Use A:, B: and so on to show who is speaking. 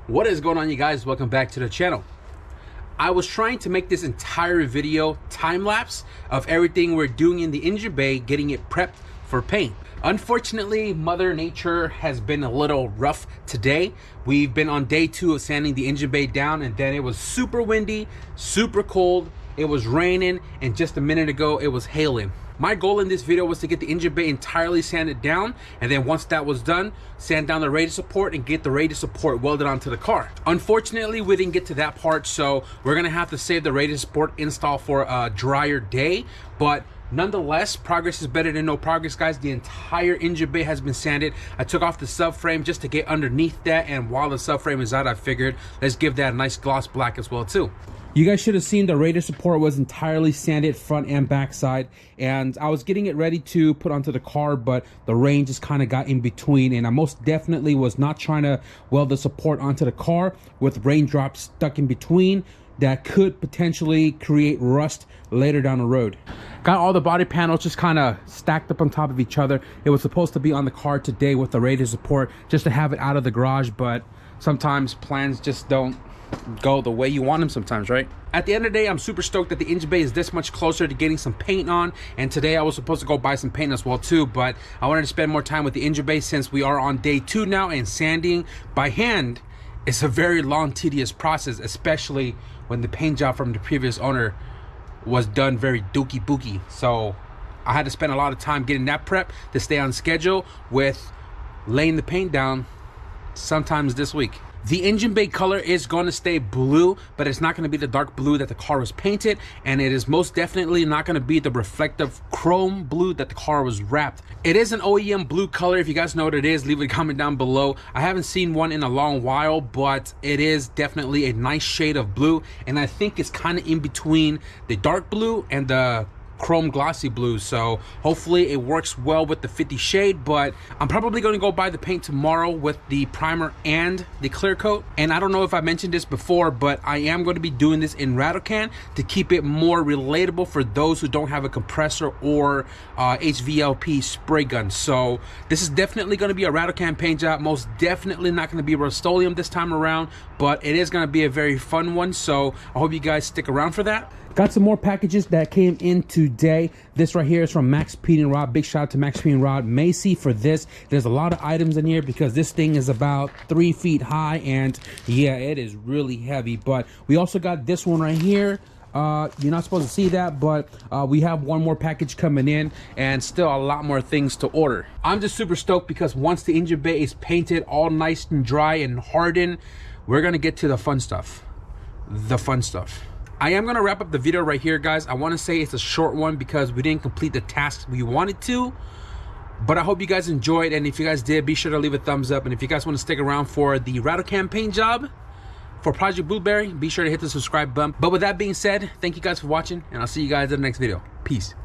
A: What is going on, you guys? Welcome back to the channel. I was trying to make this entire video time-lapse of everything we're doing in the engine bay, getting it prepped for paint. Unfortunately, Mother Nature has been a little rough today. We've been on day 2 of sanding the engine bay down, and then it was super windy, super cold, it was raining, and just a minute ago it was hailing. My goal in this video was to get the engine bay entirely sanded down, and then once that was done, sand down the radius support and get the radius support welded onto the car. Unfortunately, we didn't get to that part, so we're gonna have to save the radius support install for a drier day. But nonetheless, progress is better than no progress, guys. The entire engine bay has been sanded. I took off the subframe just to get underneath that, and while the subframe is out, I figured let's give that a nice gloss black as well too. You guys should have seen the radius support was entirely sanded front and back side, and I was getting it ready to put onto the car, but the rain just kind of got in between, and I most definitely was not trying to weld the support onto the car with raindrops stuck in between that could potentially create rust later down the road. Got all the body panels just kind of stacked up on top of each other. It was supposed to be on the car today with the radius support just to have it out of the garage, but sometimes plans just don't go the way you want them sometimes, right? At the end of the day, I'm super stoked that the engine bay is this much closer to getting some paint on, and today I was supposed to go buy some paint as well too, but I wanted to spend more time with the engine bay since we are on day 2 now, and sanding by hand is a very long, tedious process, especially when the paint job from the previous owner was done very dookie bookie. So I had to spend a lot of time getting that prep to stay on schedule with laying the paint down sometimes this week. The engine bay color is going to stay blue, but it's not going to be the dark blue that the car was painted, and it is most definitely not going to be the reflective chrome blue that the car was wrapped. It is an OEM blue color. If you guys know what it is, leave a comment down below. I haven't seen one in a long while, but it is definitely a nice shade of blue, and I think it's kind of in between the dark blue and the chrome glossy blue, so hopefully it works well with the 50 shade. But I'm probably going to go buy the paint tomorrow with the primer and the clear coat. And I don't know if I mentioned this before, but I am going to be doing this in REDZONERACE to keep it more relatable for those who don't have a compressor or HVLP spray gun. So this is definitely going to be a REDZONERACE paint job, most definitely not going to be Rust-Oleum this time around, but it is going to be a very fun one, so I hope you guys stick around for that. Got some more packages that came in today. This right here is from Max Pete and Rod. Big shout out to Max Pete and Rod Macy for this. There's a lot of items in here because this thing is about 3 feet high, and yeah, it is really heavy. But we also got this one right here. You're not supposed to see that, but we have one more package coming in and still a lot more things to order. I'm just super stoked because once the engine bay is painted all nice and dry and hardened, we're gonna get to the fun stuff. I am going to wrap up the video right here, guys. I want to say it's a short one because we didn't complete the tasks we wanted to, but I hope you guys enjoyed, and if you guys did, be sure to leave a thumbs up. And if you guys want to stick around for the REDZONERACE paint job for Project Blueberry, be sure to hit the subscribe button. But with that being said, thank you guys for watching, and I'll see you guys in the next video. Peace.